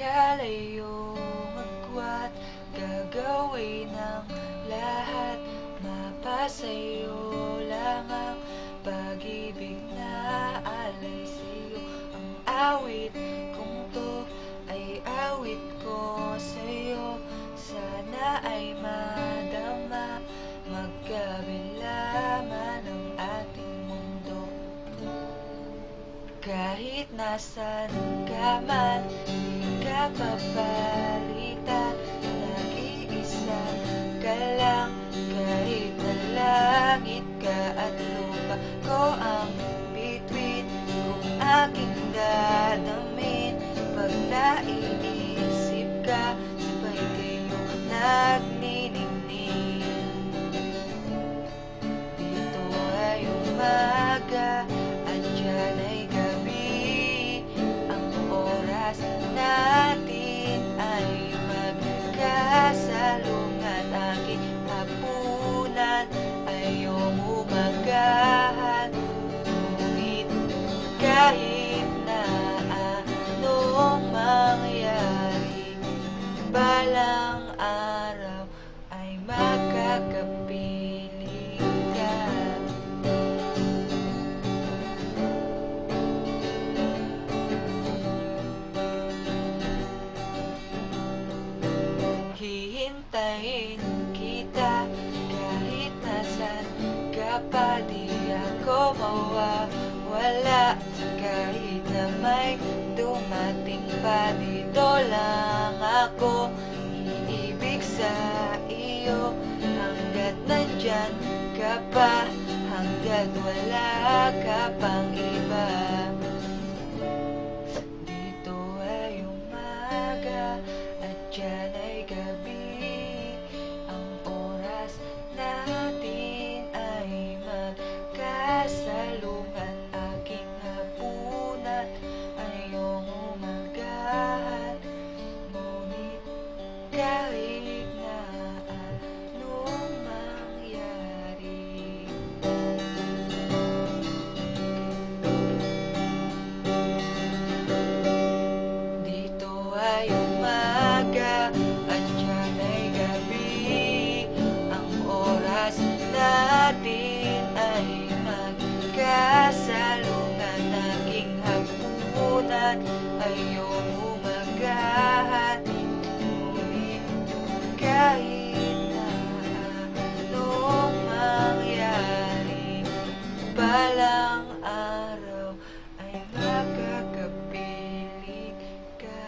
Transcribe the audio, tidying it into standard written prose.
kalayong agwat, gagawin ang lahat, mapasa'yo lang ang pag-ibig na alay sa'yo. Ang awit kong to ay awit ko sa'yo, sana ay madama, magkabila man ang ating mundo. Kahit nasan ka man, di ka papalitan, nag-iisa ka lang. Kahit na langit ka at lupa, ko ang bituin, kung aking dadamin. Pag naiisip ka, sabay kayong nagniningning. Dito ay umaga at diyan ay gabi, ang oras natin ay magkasalungat. Aking hapunan ay iyong umagahan, ngunit kahit na anong mangyari, balang araw ay makakapiling ka. Hihintayin kita kahit nasan ka pa, di ako mawawala. Kahit na may dumating pa, dito lang ako iibig sa iyo. Hanggat nandyan ka pa, hanggat wala ka pang iba. Dito ay umaga at diyan ay gabi, ang oras natin ay magkasalungat. Aking hapunan ay iyong umagahan, ngunit kahit na anong mangyari. Dito ay umaga at diyan ay gabi, ang oras natin ay magkasalungat. Aking hapunan ay iyong umagahan, ngunit kahit na anong mangyari, balang araw ay makakapiling ka.